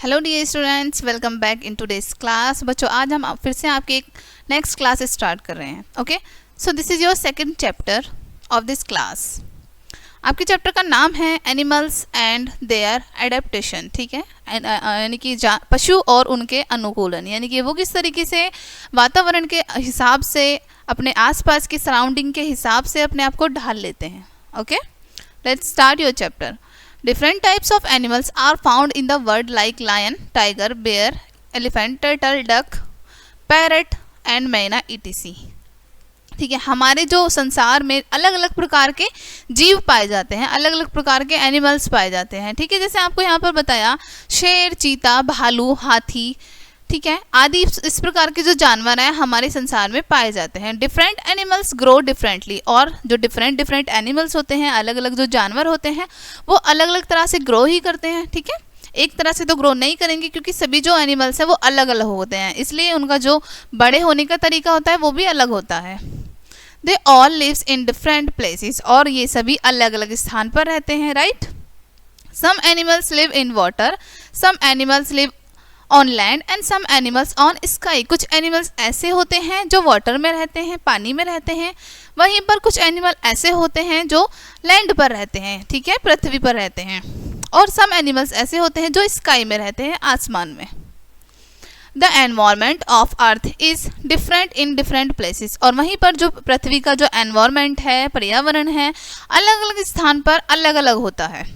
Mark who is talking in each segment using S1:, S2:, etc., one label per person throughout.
S1: Hello dear students, welcome back in today's class. बच्चों, आज हम फिर से आपकी एक नेक्स्ट क्लास स्टार्ट कर रहे हैं। Okay, so this is your second chapter of this class. आपके चैप्टर का नाम है एनिमल्स एंड देयर एडेप्टेशन। ठीक है, यानी कि पशु और उनके अनुकूलन, यानी कि वो किस तरीके से वातावरण के हिसाब से, अपने आसपास की सराउंडिंग के हिसाब से अपने आप को ढाल लेते हैं। Okay, let's start your chapter. Different types of animals are found in the world like lion, tiger, bear, elephant, turtle, duck, parrot and मैना etc. ठीक है, हमारे जो संसार में अलग अलग प्रकार के जीव पाए जाते हैं, अलग अलग प्रकार के एनिमल्स पाए जाते हैं। ठीक है, जैसे आपको यहाँ पर बताया, शेर, चीता, भालू, हाथी, ठीक है, आदि इस प्रकार के जो जानवर हैं हमारे संसार में पाए जाते हैं। डिफरेंट एनिमल्स ग्रो डिफरेंटली, और जो डिफरेंट एनिमल्स होते हैं, अलग अलग जो जानवर होते हैं, वो अलग अलग तरह से ग्रो ही करते हैं। ठीक है, एक तरह से तो ग्रो नहीं करेंगे, क्योंकि सभी जो एनिमल्स हैं वो अलग अलग होते हैं, इसलिए उनका जो बड़े होने का तरीका होता है वो भी अलग होता है। They all lives in different places, और ये सभी अलग अलग स्थान पर रहते हैं। Right, some animals live in water, some animals live on land and some animals on sky. कुछ एनिमल्स ऐसे होते हैं जो वाटर में रहते हैं, पानी में रहते हैं, वहीं पर कुछ एनिमल ऐसे होते हैं जो लैंड पर रहते हैं, ठीक है, पृथ्वी पर रहते हैं, और सम एनिमल्स ऐसे होते हैं जो स्काई में रहते हैं, आसमान में। The environment of earth is different in different places, और वहीं पर जो पृथ्वी का जो एनवायरमेंट है, पर्यावरण है, अलग अलग स्थान पर अलग अलग होता है।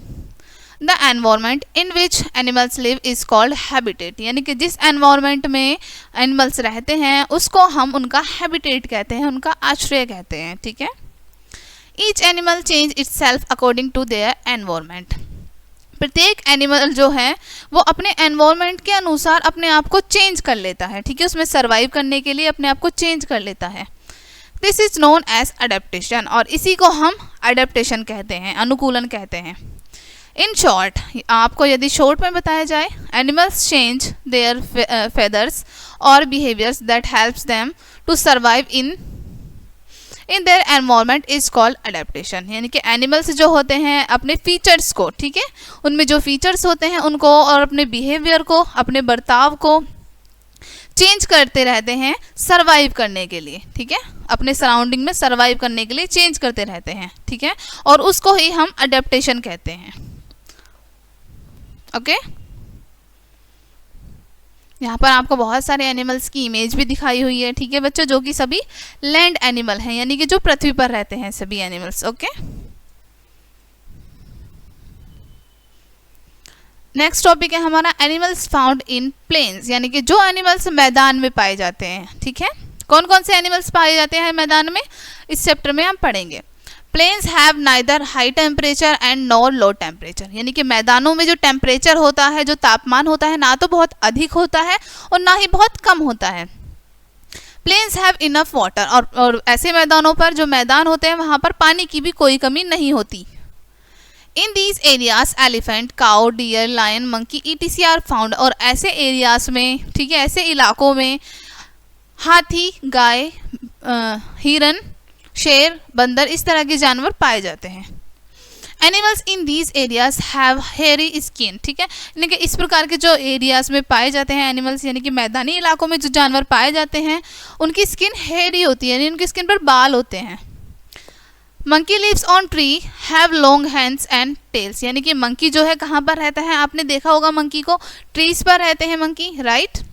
S1: The environment in which animals live is called habitat, यानी कि जिस एनवायरमेंट में एनिमल्स रहते हैं उसको हम उनका हैबिटेट कहते हैं, उनका आश्रय कहते हैं। ठीक है, each animal change itself according to their environment. प्रत्येक एनिमल जो है वो अपने एनवायरमेंट के अनुसार अपने आप को चेंज कर लेता है। ठीक है, उसमें सर्वाइव करने के लिए अपने आप को चेंज कर लेता है। This is known as adaptation, और इसी को हम अडेप्टेशन कहते हैं, अनुकूलन कहते हैं। इन शॉर्ट, आपको यदि शॉर्ट में बताया जाए, एनिमल्स चेंज देयर फेदर्स और behaviours that helps them to survive in their environment is called adaptation. यानी कि एनिमल्स जो होते हैं अपने फीचर्स को, ठीक है, उनमें जो फीचर्स होते हैं उनको और अपने बिहेवियर को, अपने बर्ताव को चेंज करते रहते हैं सर्वाइव करने के लिए। ठीक है, अपने सराउंडिंग में सर्वाइव करने के लिए चेंज करते रहते हैं। ठीक है, और उसको ही हम अडेप्टेशन कहते हैं। ओके, यहाँ पर आपको बहुत सारे एनिमल्स की इमेज भी दिखाई हुई है। ठीक है बच्चों, जो कि सभी लैंड एनिमल हैं, यानी कि जो पृथ्वी पर रहते हैं सभी एनिमल्स। ओके, नेक्स्ट टॉपिक है हमारा एनिमल्स फाउंड इन प्लेन्स, यानी कि जो एनिमल्स मैदान में पाए जाते हैं। ठीक है, कौन कौन से एनिमल्स पाए जाते हैं मैदान में, इस चैप्टर में हम पढ़ेंगे। Plains have neither high temperature and nor low temperature, यानी कि मैदानों में जो टेम्परेचर होता है, जो तापमान होता है, ना तो बहुत अधिक होता है और ना ही बहुत कम होता है। प्लेन्स हैव इनफ वाटर, और ऐसे मैदानों पर, जो मैदान होते हैं वहाँ पर पानी की भी कोई कमी नहीं होती। In these areas elephant, cow, deer, lion, monkey etc are found, और ऐसे एरियाज में, ठीक है, ऐसे इलाकों में हाथी, गाय, हिरन, शेर, बंदर, इस तरह के जानवर पाए जाते हैं। Animals in these areas have hairy skin, ठीक है, यानी कि इस प्रकार के जो एरियाज में पाए जाते हैं एनिमल्स, यानी कि मैदानी इलाकों में जो जानवर पाए जाते हैं उनकी स्किन हेयरी होती है, यानी उनकी स्किन पर बाल होते हैं। Monkey lives on tree, have long hands and tails, यानी कि मंकी जो है कहाँ पर रहता है, आपने देखा होगा मंकी को, ट्रीज पर रहते हैं मंकी, राइट,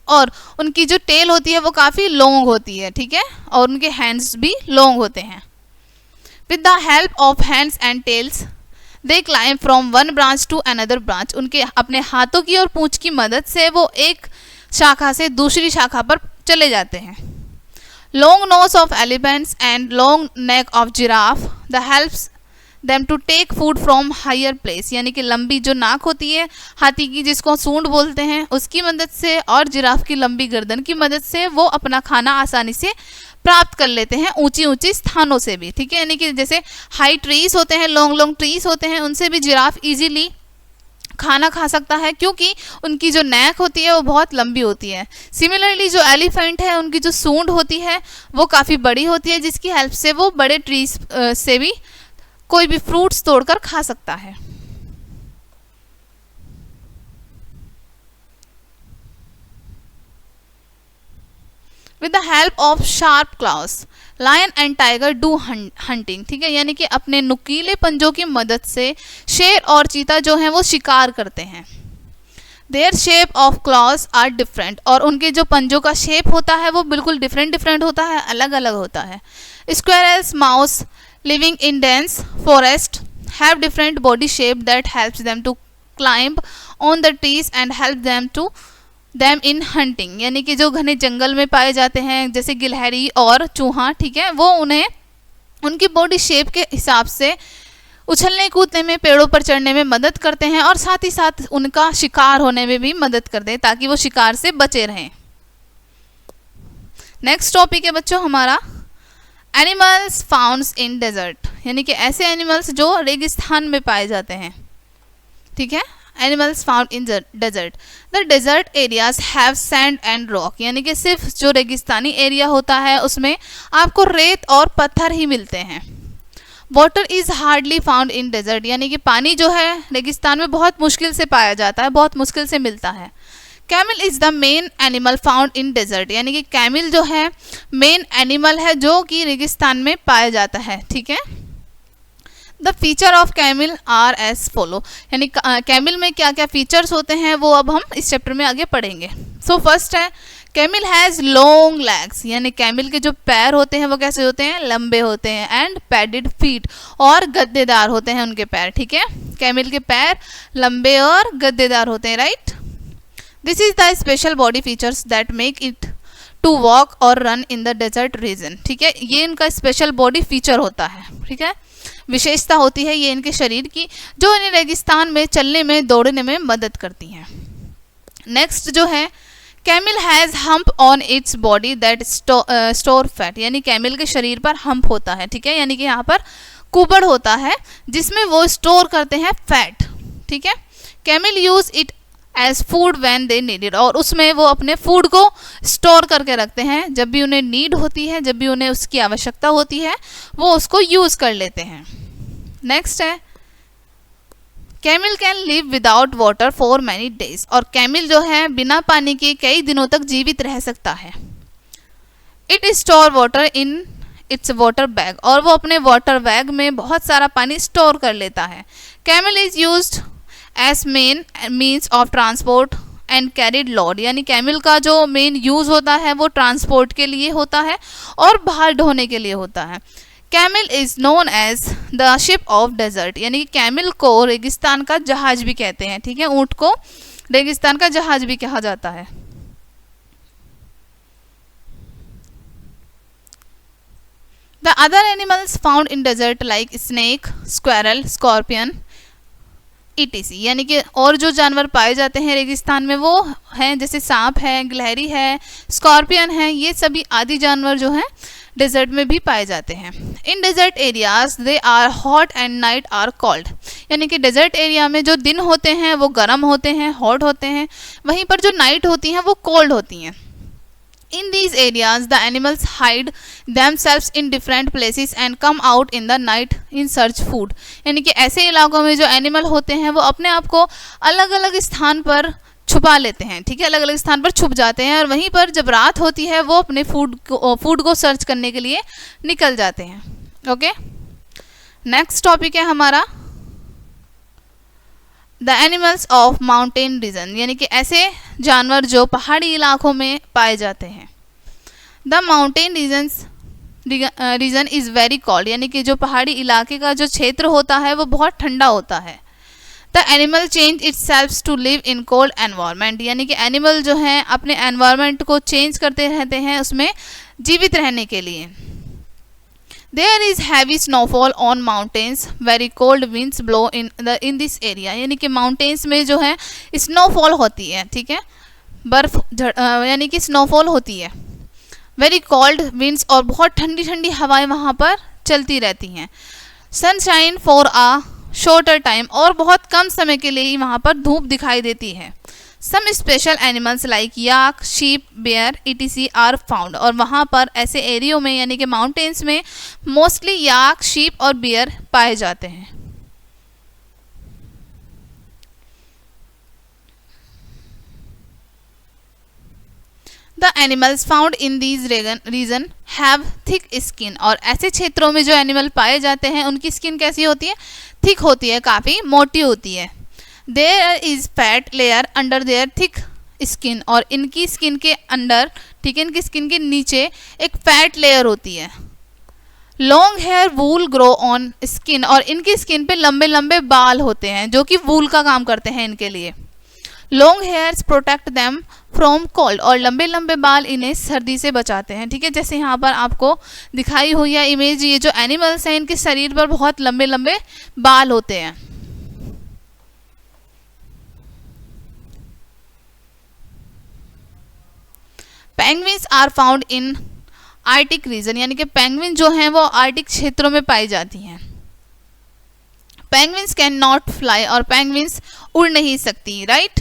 S1: और उनकी जो टेल होती है वो काफ़ी लॉन्ग होती है। ठीक है, और उनके हैंड्स भी लॉन्ग होते हैं। With the help of hands and tails they climb from one branch to another branch, उनके अपने हाथों की और पूंछ की मदद से वो एक शाखा से दूसरी शाखा पर चले जाते हैं। Long nose of elephants and long neck of giraffe the helps them to take food from higher place, यानी कि लंबी जो नाक होती है हाथी की, जिसको सूंड बोलते हैं, उसकी मदद से, और जिराफ की लंबी गर्दन की मदद से वो अपना खाना आसानी से प्राप्त कर लेते हैं, ऊंची ऊंची स्थानों से भी। ठीक है, यानी कि जैसे हाई ट्रीज होते हैं, लॉन्ग ट्रीज होते हैं, उनसे भी जिराफ इजीली खाना खा सकता है, क्योंकि उनकी जो नेक होती है वो बहुत लंबी होती है। सिमिलरली जो एलिफेंट है उनकी जो सूंड होती है वो काफ़ी बड़ी होती है, जिसकी हेल्प से वो बड़े ट्रीज से भी कोई भी फ्रूट्स तोड़कर खा सकता है। With the help of sharp claws lion and tiger do hunting, ठीक है, यानी कि अपने नुकीले पंजों की मदद से शेर और चीता जो है वो शिकार करते हैं। Their shape of claws are different, और उनके जो पंजों का शेप होता है वो बिल्कुल डिफरेंट होता है, अलग अलग होता है। Squirrels mouse living in dense forest have different body shape that helps them to climb on the trees and help them in hunting, यानी कि जो घने जंगल में पाए जाते हैं जैसे गिलहरी और चूहा, ठीक है, वो उन्हें उनकी बॉडी शेप के हिसाब से उछलने कूदने में, पेड़ों पर चढ़ने में मदद करते हैं, और साथ ही साथ उनका शिकार होने में भी मदद करते हैं ताकि वो शिकार से बचे रहें। नेक्स्ट टॉपिक है बच्चों हमारा एनिमल्स फाउंड्स इन डेजर्ट, यानी कि ऐसे एनिमल्स जो रेगिस्तान में पाए जाते हैं, ठीक है, animals found in desert. The desert areas have sand and rock, यानी कि सिर्फ जो रेगिस्तानी एरिया होता है उसमें आपको रेत और पत्थर ही मिलते हैं। Water is hardly found in desert, यानी कि पानी जो है रेगिस्तान में बहुत मुश्किल से पाया जाता है, बहुत मुश्किल से मिलता है। Camel is the main animal found in desert, यानी कि कैमल जो है मेन एनिमल है जो कि रेगिस्तान में पाया जाता है, ठीक है। The feature of camel are as follow, यानी कैमल में क्या क्या फीचर्स होते हैं वो अब हम इस चैप्टर में आगे पढ़ेंगे। सो फर्स्ट है कैमल हैज़ लॉन्ग लेग्स, यानी कैमल के जो पैर होते हैं वो कैसे होते हैं, लंबे होते हैं, एंड पैडेड फीट, और गद्देदार होते हैं उनके पैर, ठीक है, कैमल के पैर लंबे और गद्देदार होते हैं, right. This is the special body features that make it to walk और run in the desert region, ठीक है, ये इनका स्पेशल बॉडी फीचर होता है, ठीक है, विशेषता होती है ये इनके शरीर की जो इन्हें रेगिस्तान में चलने में, दौड़ने में मदद करती हैं। नेक्स्ट जो है camel has hump on its body that store fat, यानी कैमल के शरीर पर हम्प होता है, ठीक है, यानी कि यहाँ पर कुबड़ होता है जिसमें वो स्टोर करते हैं फैट, ठीक है। Camel use it as food when they need it, और उसमें वो अपने फूड को स्टोर करके रखते हैं, जब भी उन्हें नीड होती है, जब भी उन्हें उसकी आवश्यकता होती है वो उसको यूज़ कर लेते हैं। नेक्स्ट है camel can live without water for many days, और कैमल जो है बिना पानी के कई दिनों तक जीवित रह सकता है। It store water in its water bag, और वो अपने वाटर बैग में बहुत सारा पानी स्टोर कर लेता है। Camel is used as main means of transport and carried load, यानी कैमल का जो मेन यूज़ होता है वो ट्रांसपोर्ट के लिए होता है और भार ढोने के लिए होता है। Camel is known as the ship of desert, यानी कि कैमल को रेगिस्तान का जहाज भी कहते हैं, ठीक है, ऊँट को रेगिस्तान का जहाज भी कहा जाता है। The other animals found in desert like snake, squirrel, scorpion ETC, यानी कि और जो जानवर पाए जाते हैं रेगिस्तान में वो हैं जैसे सांप है, गिलहरी है, स्कॉर्पियन है, ये सभी आदि जानवर जो हैं डेजर्ट में भी पाए जाते हैं। In desert areas they are hot and night are cold, यानी कि डेजर्ट एरिया में जो दिन होते हैं वो गर्म होते हैं, हॉट होते हैं, वहीं पर जो नाइट होती हैं वो कोल्ड होती हैं। In these areas, the animals hide themselves in different places and come out in the night in search food, यानी कि ऐसे इलाकों में जो एनिमल होते हैं वो अपने आप को अलग अलग स्थान पर छुपा लेते हैं, ठीक है, अलग अलग स्थान पर छुप जाते हैं, और वहीं पर जब रात होती है वो अपने फूड को सर्च करने के लिए निकल जाते हैं। ओके, नेक्स्ट टॉपिक है हमारा the animals of mountain region, यानी कि ऐसे जानवर जो पहाड़ी इलाकों में पाए जाते हैं। The mountain region is very cold, यानी कि जो पहाड़ी इलाके का जो क्षेत्र होता है वो बहुत ठंडा होता है। The animal change itself to live in cold environment, यानी कि एनिमल जो हैं अपने एनवायरनमेंट को चेंज करते रहते हैं उसमें जीवित रहने के लिए। There is heavy snowfall on mountains, very cold winds blow in this area, यानी कि माउंटेन्स में जो है स्नोफॉल होती है, ठीक है, बर्फ यानी कि स्नोफॉल होती है। वेरी कोल्ड विंड्स, और बहुत ठंडी ठंडी हवाएं वहाँ पर चलती रहती हैं। Sunshine for a shorter time, और बहुत कम समय के लिए ही वहाँ पर धूप दिखाई देती है। Some special animals like yak, sheep, bear ETC are found, और वहाँ पर ऐसे एरियो में यानी कि माउंटेन्स में मोस्टली याक, शीप और बेयर पाए जाते हैं। The animals found in these region have thick skin, और ऐसे क्षेत्रों में जो एनिमल पाए जाते हैं उनकी स्किन कैसी होती है, थिक होती है, काफ़ी मोटी होती है। There is fat layer under their thick skin, और इनकी स्किन के अंडर, ठीक है, इनकी स्किन के नीचे एक फैट लेयर होती है। Long hair wool grow on skin, और इनकी स्किन पे लंबे लंबे बाल होते हैं जो कि वूल का काम करते हैं इनके लिए। Long hairs protect them from cold, और लंबे लंबे बाल इन्हें सर्दी से बचाते हैं, ठीक है। जैसे यहाँ पर आपको दिखाई हुई है इमेज, ये जो एनिमल्स हैं इनके शरीर पर बहुत लंबे लंबे बाल होते हैं। Penguins are found in arctic region, यानी कि पेंगुइन जो हैं वो आर्टिक क्षेत्रों में पाई जाती हैं। पेंगुइन्स कैन नॉट फ्लाई, और पेंगुइन्स उड़ नहीं सकती, right.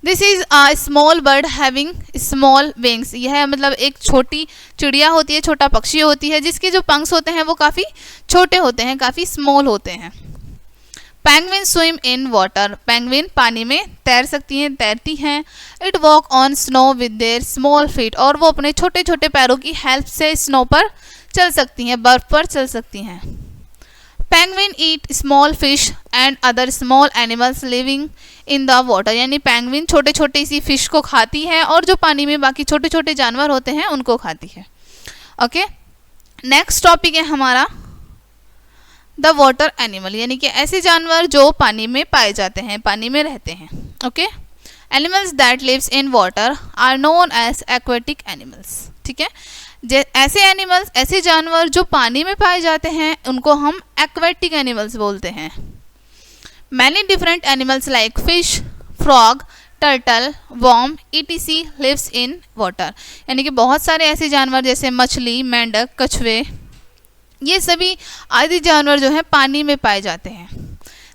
S1: This is a small bird having small wings, यह मतलब एक छोटी चिड़िया होती है, छोटा पक्षी होती है जिसके जो पंख होते हैं वो काफ़ी छोटे होते हैं, काफ़ी स्मॉल होते हैं। Penguin swim in water, penguin पानी में तैर सकती हैं, तैरती हैं। It walk on snow with their small feet, और वो अपने छोटे छोटे पैरों की हेल्प से स्नो पर चल सकती हैं, बर्फ पर चल सकती हैं। Penguin eat small fish and other small animals living in the water, यानी पेंगुइन छोटे छोटे सी फिश को खाती है और जो पानी में बाकी छोटे छोटे जानवर होते हैं उनको खाती है। ओके, नेक्स्ट टॉपिक है हमारा द वाटर एनिमल, यानी कि ऐसे जानवर जो पानी में पाए जाते हैं, पानी में रहते हैं। Okay, animals that lives in water are known as aquatic animals, ठीक है। ऐसे एनिमल्स, ऐसे जानवर जो पानी में पाए जाते हैं उनको हम एक्वेटिक एनिमल्स बोलते हैं। Many different animals like fish, frog, turtle, worm etc lives in water, यानी कि बहुत सारे ऐसे जानवर जैसे मछली, मेंढक, कछुए, ये सभी आदि जानवर जो हैं पानी में पाए जाते हैं।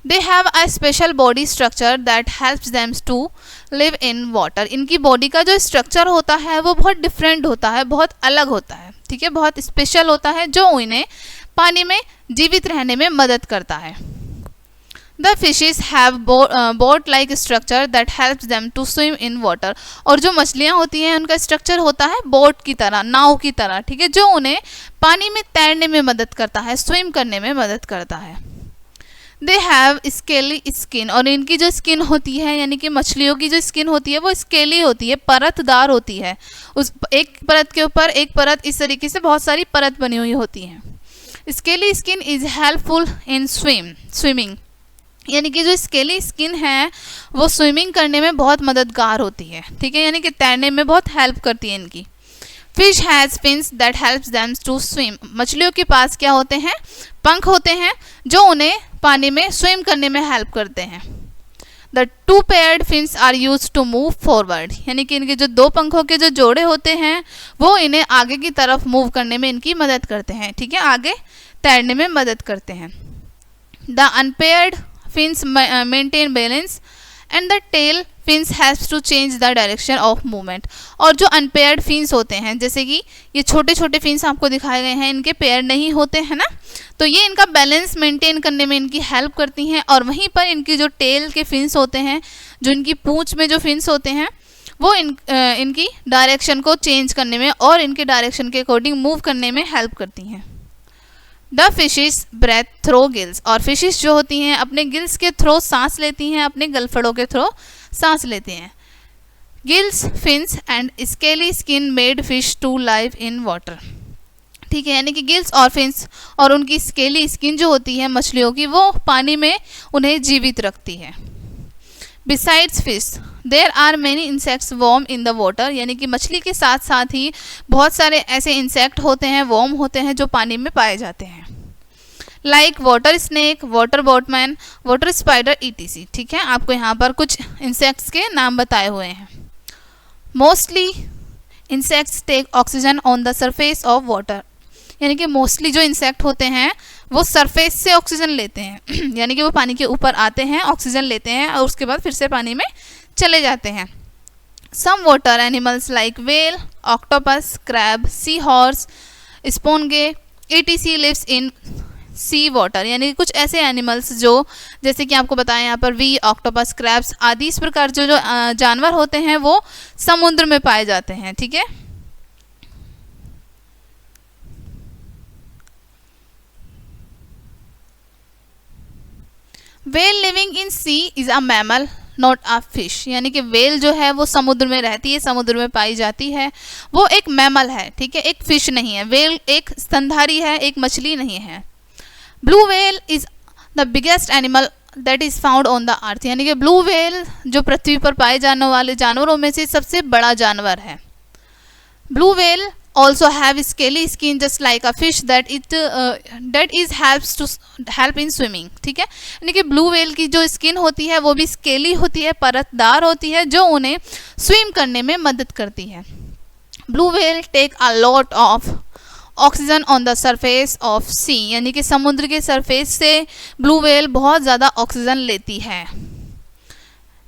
S1: They have a special body structure that helps them to live in water, इनकी बॉडी का जो स्ट्रक्चर होता है वो बहुत डिफरेंट होता है, बहुत अलग होता है, ठीक है, बहुत स्पेशल होता है जो इन्हें पानी में जीवित रहने में मदद करता है। The fishes have boat like structure that helps them to swim in water, और जो मछलियाँ होती हैं उनका स्ट्रक्चर होता है बोट की तरह, नाव की तरह, ठीक है, जो उन्हें पानी में तैरने में मदद करता है, स्विम करने में मदद करता है। दे हैव स्केली स्किन, और इनकी जो स्किन होती है, यानी कि मछलियों की जो स्किन होती है वो स्केली होती है, परतदार होती है, उस एक परत के ऊपर एक परत, इस तरीके से बहुत सारी परत बनी हुई होती हैं। Scaly skin is helpful in swimming, यानी कि जो स्केली स्किन है वो स्विमिंग करने में बहुत मददगार होती है, ठीक है, यानी कि तैरने में बहुत हेल्प करती है इनकी। Fish has fins that helps them to swim, मछलियों के पास क्या होते हैं, पंख होते हैं जो उन्हें पानी में स्विम करने में हेल्प करते हैं। The two paired fins are use to move forward, यानी कि इनके जो दो पंखों के जो जोड़े होते हैं वो इन्हें आगे की तरफ मूव करने में इनकी मदद करते हैं, ठीक है, आगे तैरने में मदद करते हैं। The unpaired fins maintain balance and the tail fins helps to change the direction of movement, और जो अनपेयर्ड फिन्स होते हैं, जैसे कि ये छोटे छोटे फिन्स आपको दिखाए गए हैं, इनके पेयर नहीं होते हैं ना, तो ये इनका बैलेंस मेंटेन करने में इनकी हेल्प करती हैं। और वहीं पर इनकी जो टेल के फिन्स होते हैं, जो इनकी पूंछ में जो फिन्स होते हैं, वो इनकी डायरेक्शन को चेंज करने में और इनके डायरेक्शन के अकॉर्डिंग मूव करने में हेल्प करती हैं। The fishes breathe through gills, और फिशेस जो होती हैं अपने गिल्स के थ्रो सांस लेती हैं, अपने गलफड़ों के थ्रो सांस लेती हैं। Gills, fins and scaly skin made fish to live in water, ठीक है, यानी कि गिल्स और फिन्स और उनकी स्केली स्किन जो होती है मछलियों की, वो पानी में उन्हें जीवित रखती है। Besides fish there are many insects worm in the water, यानी कि मछली के साथ साथ ही बहुत सारे ऐसे इंसेक्ट होते हैं, वॉर्म होते हैं जो पानी में पाए जाते हैं। Like water snake, water boatman, water spider etc, ठीक है, आपको यहाँ पर कुछ इंसेक्ट्स के नाम बताए हुए हैं। Mostly insects take oxygen on the surface of water, यानी कि मोस्टली जो इंसेक्ट होते हैं वो सरफेस से ऑक्सीजन लेते हैं यानी कि वो पानी के ऊपर आते हैं, ऑक्सीजन लेते हैं और उसके बाद फिर से पानी में चले जाते हैं। Some water animals like whale, octopus, crab, sea horse, sponge etc lives in sea water, यानी कि कुछ ऐसे एनिमल्स जो जैसे कि आपको बताया यहाँ पर वी, ऑक्टोपस, क्रैब्स आदि इस प्रकार जो जानवर होते हैं वो समुद्र में पाए जाते हैं। ठीक है, whale living in sea is a mammal not a fish, यानी कि वेल जो है वो समुद्र में रहती है, समुद्र में पाई जाती है, वो एक मैमल है। ठीक है, एक फिश नहीं है। वेल एक स्तनधारी है, एक मछली नहीं है। Blue well is the biggest animal that is found on the earth, यानी कि ब्लू वेल जो पृथ्वी पर पाए जाने वाले जानवरों में से सबसे बड़ा जानवर है। Blue well also have scaly skin just like a fish that is help in swimming। ठीक है, यानी कि ब्लू वेल की जो स्किन होती है वो भी स्केली होती है, परतदार होती है, जो उन्हें स्विम करने में मदद करती है। Blue whale take a lot of oxygen on the surface of sea, यानी कि समुद्र के सरफेस से ब्लू वेल बहुत ज़्यादा ऑक्सीजन लेती है।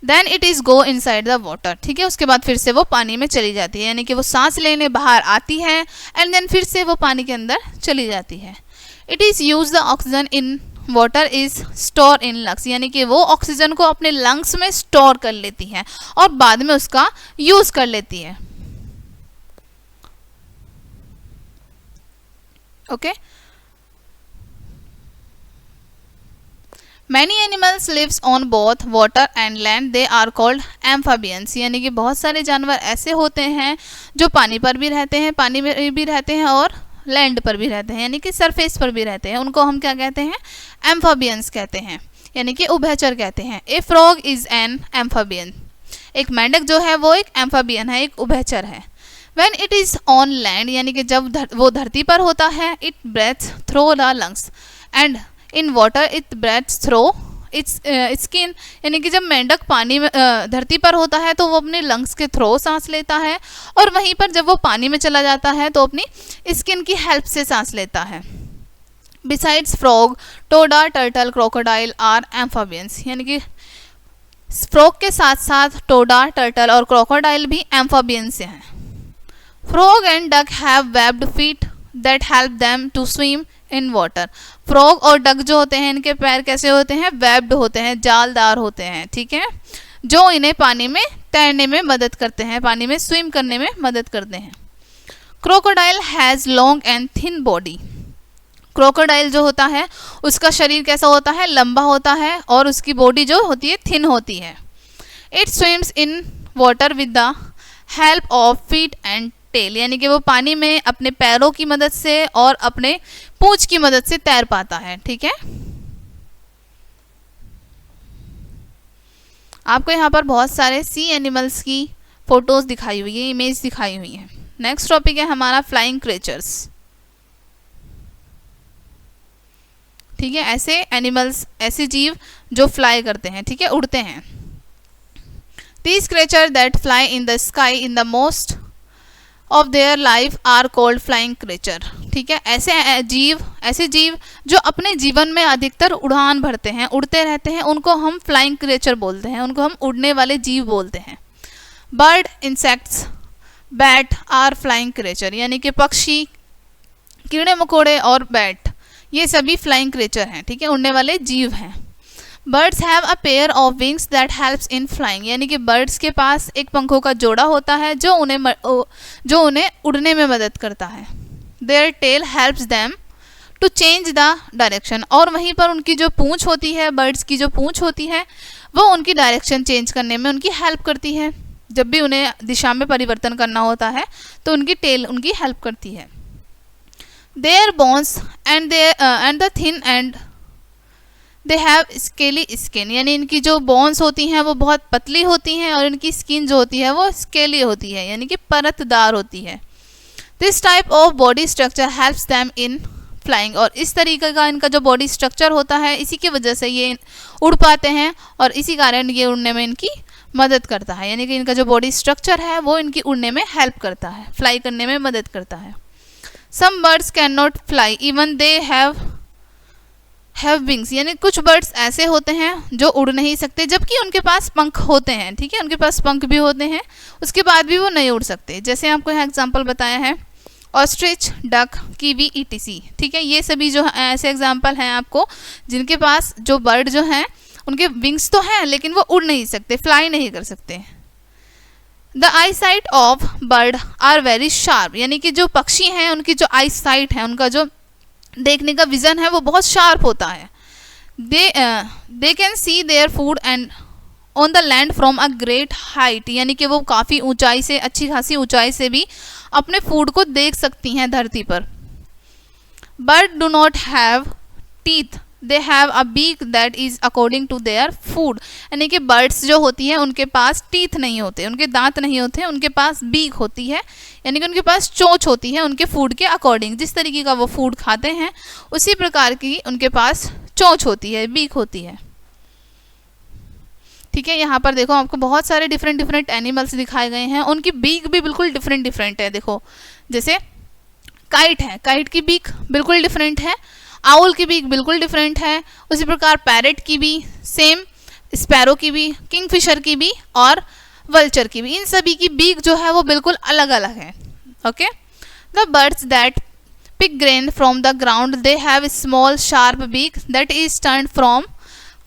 S1: Then it is go inside the water. ठीक है, उसके बाद फिर से वो पानी में चली जाती है, यानी कि वो सांस लेने बाहर आती है एंड देन फिर से वो पानी के अंदर चली जाती है। It is use the oxygen in water is store in lungs, यानी कि वो ऑक्सीजन को अपने लंग्स में स्टोर कर लेती है और बाद में उसका यूज कर लेती है। Okay, Many animals lives on both water and land. They are called amphibians, यानी कि बहुत सारे जानवर ऐसे होते हैं जो पानी पर भी रहते हैं, पानी में भी रहते हैं और लैंड पर भी रहते हैं, यानी कि सरफेस पर भी रहते हैं। उनको हम क्या कहते हैं? एम्फाबियंस कहते हैं, यानी कि उभयचर कहते हैं। ए फ्रॉग इज एन एम्फाबियन, एक मेंढक जो है वो एक एम्फाबियन है, एक उभयचर है। When it is on land, यानी कि जब वो धरती पर होता है, it breathes through the lungs and in water it breathes through its skin, यानी कि जब मेंढक पानी में धरती पर होता है तो वो अपने लंग्स के थ्रो सांस लेता है और वहीं पर जब वो पानी में चला जाता है तो अपनी स्किन की हेल्प से सांस लेता है। Besides frog, toad, turtle, crocodile are amphibians, यानी कि फ्रॉग के साथ साथ टोडा, टर्टल और क्रोकोडाइल भी एम्फाबियंस हैं। Frog and duck have webbed feet that help them to swim in water. Frog और डक जो होते हैं इनके पैर कैसे होते हैं? वेब्ड होते हैं, जालदार होते हैं। ठीक है, जो इन्हें पानी में तैरने में मदद करते हैं, पानी में स्विम करने में मदद करते हैं। Crocodile has long and thin body, crocodile जो होता है उसका शरीर कैसा होता है? लंबा होता है और उसकी बॉडी जो होती है थिन होती है। It swims in water with the help of feet and tail, यानी कि वो पानी में अपने पैरों की मदद से और अपने पूंछ की मदद से तैर पाता है। ठीक है, आपको यहाँ पर बहुत सारे सी एनिमल्स की फोटोज दिखाई हुई है, इमेज दिखाई हुई है। नेक्स्ट टॉपिक है हमारा फ्लाइंग क्रिएचर्स। ठीक है, ऐसे एनिमल्स, ऐसे जीव जो फ्लाई करते हैं, ठीक है, उड़ते हैं। These creatures that fly in the sky in the most of their life are called flying creature। ठीक है, ऐसे जीव जो अपने जीवन में अधिकतर उड़ान भरते हैं, उड़ते रहते हैं, उनको हम फ्लाइंग क्रिएचर बोलते हैं, उनको हम उड़ने वाले जीव बोलते हैं। Bird, insects, bat are flying creature, यानी कि पक्षी, कीड़े मकोड़े और बैट ये सभी फ्लाइंग क्रिएचर हैं। ठीक है, उड़ने वाले जीव हैं। Birds have a pair of wings that helps in flying, यानी कि बर्ड्स के पास एक पंखों का जोड़ा होता है जो उन्हें उड़ने में मदद करता है। Their tail helps them to change the direction, और वहीं पर उनकी जो पूंछ होती है, बर्ड्स की जो पूंछ होती है वो उनकी डायरेक्शन चेंज करने में उनकी हेल्प करती है। जब भी उन्हें दिशा में परिवर्तन करना होता है तो उनकी टेल उनकी हेल्प करती है। Their bones and the thin and they have scaly skin, यानी इनकी जो बोन्स होती हैं वो बहुत पतली होती हैं और इनकी स्किन जो होती है वो स्केली होती है, यानी कि परतदार होती है। This type of body structure helps them in flying, और इस तरीके का इनका जो बॉडी स्ट्रक्चर होता है इसी की वजह से ये उड़ पाते हैं और इसी कारण ये उड़ने में इनकी मदद करता है, यानी कि इनका जो बॉडी स्ट्रक्चर है वो इनकी उड़ने में हेल्प करता है, फ्लाई करने में मदद करता है। Some birds can not fly even they have wings, यानी कुछ बर्ड्स ऐसे होते हैं जो उड़ नहीं सकते जबकि उनके पास पंख होते हैं। ठीक है, उनके पास पंख भी होते हैं, उसके बाद भी वो नहीं उड़ सकते। जैसे आपको यहाँ एग्जांपल बताया है ऑस्ट्रिच, डक, कीवी, ईटीसी। ठीक है, ये सभी जो ऐसे एग्जाम्पल हैं आपको जिनके पास जो बर्ड जो हैं उनके विंग्स तो हैं लेकिन वो उड़ नहीं सकते, फ्लाई नहीं कर सकते। The eye sight of bird are very sharp, यानी कि जो पक्षी हैं उनकी जो आई साइट है, उनका जो देखने का विजन है वो बहुत शार्प होता है। They can see their food and on the land from a great height, यानी कि वो काफ़ी ऊंचाई से, अच्छी खासी ऊंचाई से भी अपने फूड को देख सकती हैं धरती पर। Bird do not have teeth, they have a beak that is according to their food, यानी कि बर्ड्स जो होती हैं उनके पास टीथ नहीं होते, उनके दांत नहीं होते, उनके पास बीक होती है, यानी कि उनके पास चोंच होती है उनके फूड के अकॉर्डिंग। जिस तरीके का वो फूड खाते हैं उसी प्रकार की उनके पास चोंच होती है, बीक होती है। ठीक है, यहाँ पर देखो आपको बहुत सारे डिफरेंट एनिमल्स दिखाए गए हैं, उनकी बीक भी बिल्कुल डिफरेंट है। देखो जैसे काइट है, काइट की बीक बिल्कुल डिफरेंट है, आउल की बीक बिल्कुल डिफरेंट है, उसी प्रकार पैरेट की भी सेम, स्पैरो की भी, किंगफिशर की भी और वल्चर की भी, इन सभी की बीक जो है वो बिल्कुल अलग अलग है। Okay, the birds that pick grain from the ground they have small sharp beak that is turned from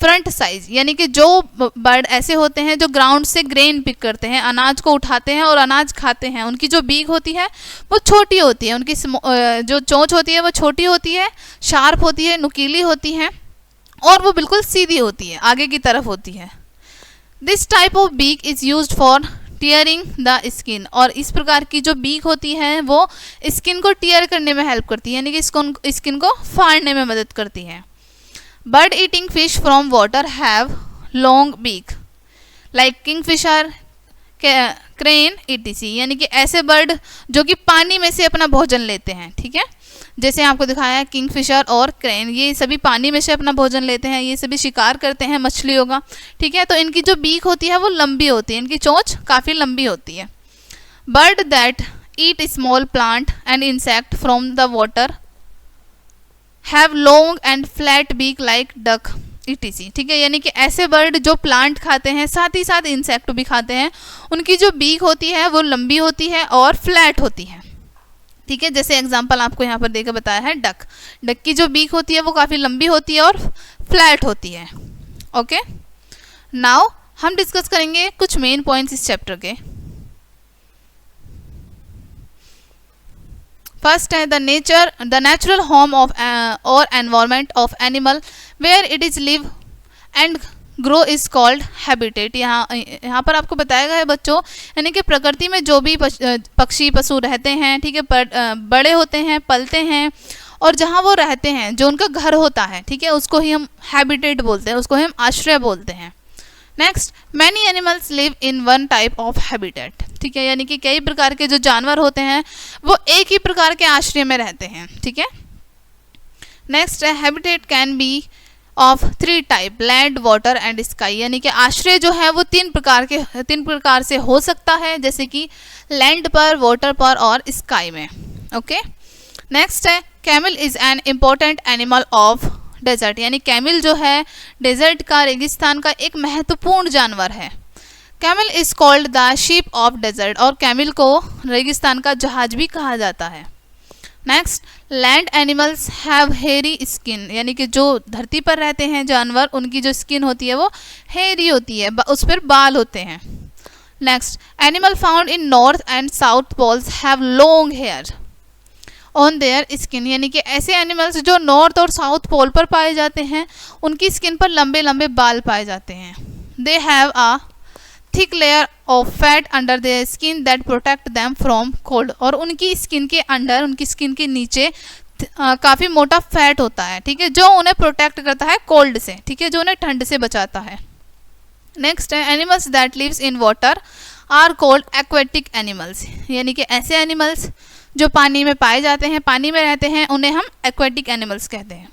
S1: front size, यानी कि जो बर्ड ऐसे होते हैं जो ग्राउंड से ग्रेन पिक करते हैं, अनाज को उठाते हैं और अनाज खाते हैं, उनकी जो बीक होती है वो छोटी होती है, उनकी जो चोंच होती है वो छोटी होती है, शार्प होती है, नुकीली होती है और वो बिल्कुल सीधी होती है, आगे की तरफ होती है। This type of beak is used for tearing the skin, और इस प्रकार की जो बीक होती है वो स्किन को टीयर करने में हेल्प करती है, यानी कि स्किन को फाड़ने में मदद करती है। Bird eating fish from water have long beak like kingfisher, crane, etc, यानी कि ऐसे बर्ड जो कि पानी में से अपना भोजन लेते हैं। ठीक है, जैसे आपको दिखाया है किंगफिशर और क्रेन, ये सभी पानी में से अपना भोजन लेते हैं, ये सभी शिकार करते हैं मछलियों का। ठीक है, तो इनकी जो बीक होती है वो लंबी होती है, इनकी चोंच काफ़ी लंबी होती है। Bird that eat small plant and insect from the water have long and flat beak like duck, etc. ठीक है, यानी कि ऐसे बर्ड जो प्लांट खाते हैं साथ ही साथ इंसेक्ट भी खाते हैं, उनकी जो बीक होती है वो लंबी होती है और फ्लैट होती है। ठीक है, जैसे एग्जांपल आपको यहाँ पर देकर बताया है डक, डक की जो बीक होती है वो काफ़ी लंबी होती है और फ्लैट होती है। ओके, नाउ हम डिस्कस करेंगे कुछ मेन पॉइंट्स इस चैप्टर के। फर्स्ट है द नेचुरल होम ऑफ और environment of animal where it is live and grow is called habitat. यहाँ पर आपको बताया गया है बच्चों, यानी कि प्रकृति में जो भी पक्षी पशु रहते हैं, ठीक है, बड़े होते हैं, पलते हैं और जहाँ वो रहते हैं, जो उनका घर होता है, ठीक है, उसको ही हम हैबिटेट बोलते हैं, उसको ही हम आश्रय बोलते हैं। Next, many animals live in one type of habitat. ठीक है, यानी कि कई प्रकार के जो जानवर होते हैं वो एक ही प्रकार के आश्रय में रहते हैं। ठीक है, नेक्स्ट है habitat can be of 3 type, land, water and sky, यानी कि आश्रय जो है वो 3 प्रकार से हो सकता है, जैसे कि लैंड पर, वाटर पर और स्काई में। ओके, नेक्स्ट है camel is an important animal of desert, यानी कैमल जो है डेजर्ट का, रेगिस्तान का एक महत्वपूर्ण जानवर है। Camel is called the ship of desert, और कैमल को रेगिस्तान का जहाज भी कहा जाता है। Next, land animals have hairy skin, यानी कि जो धरती पर रहते हैं जानवर, उनकी जो स्किन होती है वो हेयरी होती है, उस पर बाल होते हैं। Next, animal found in north and south poles have long hair on their skin, यानी कि ऐसे एनिमल्स जो नॉर्थ और साउथ पोल पर पाए जाते हैं उनकी स्किन पर लंबे लंबे बाल पाए जाते हैं। They have a thick layer of fat under their skin that protect them from cold, और उनकी स्किन के अंडर, उनकी स्किन के नीचे काफ़ी मोटा फैट होता है, ठीक है, जो उन्हें प्रोटेक्ट करता है कोल्ड से, ठीक है, जो उन्हें ठंड से बचाता है। नेक्स्ट है animals that lives in water are called aquatic animals, यानी कि ऐसे एनिमल्स जो पानी में पाए जाते हैं, पानी में रहते हैं, उन्हें हम एक्वेटिक एनिमल्स कहते हैं।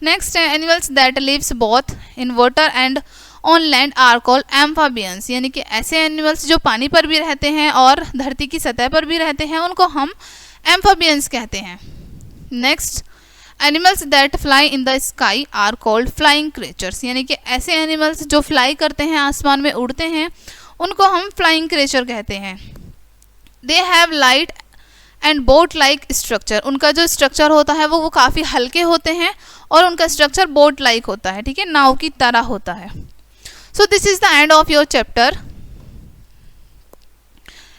S1: नेक्स्ट है animals that lives both in water and on land are called amphibians, यानी कि ऐसे एनिमल्स जो पानी पर भी रहते हैं और धरती की सतह पर भी रहते हैं उनको हम एम्फाबियंस कहते हैं। Next, animals that fly in the sky are called flying creatures, यानी कि ऐसे एनिमल्स जो फ्लाई करते हैं, आसमान में उड़ते हैं, उनको हम फ्लाइंग क्रिएचर कहते हैं। They have light and boat like structure, उनका जो स्ट्रक्चर होता है वो काफ़ी हल्के होते हैं और उनका स्ट्रक्चर बोट लाइक होता है, ठीक है, नाव की तरह होता है। So this is the end of your chapter.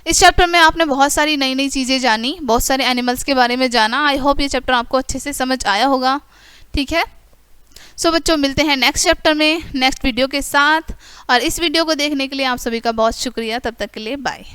S1: इस चैप्टर में आपने बहुत सारी नई नई चीज़ें जानी, बहुत सारे एनिमल्स के बारे में जाना। आई होप ये चैप्टर आपको अच्छे से समझ आया होगा, ठीक है। सो बच्चों, मिलते हैं नेक्स्ट चैप्टर में नेक्स्ट वीडियो के साथ, और इस वीडियो को देखने के लिए आप सभी का बहुत शुक्रिया। तब तक के लिए बाय।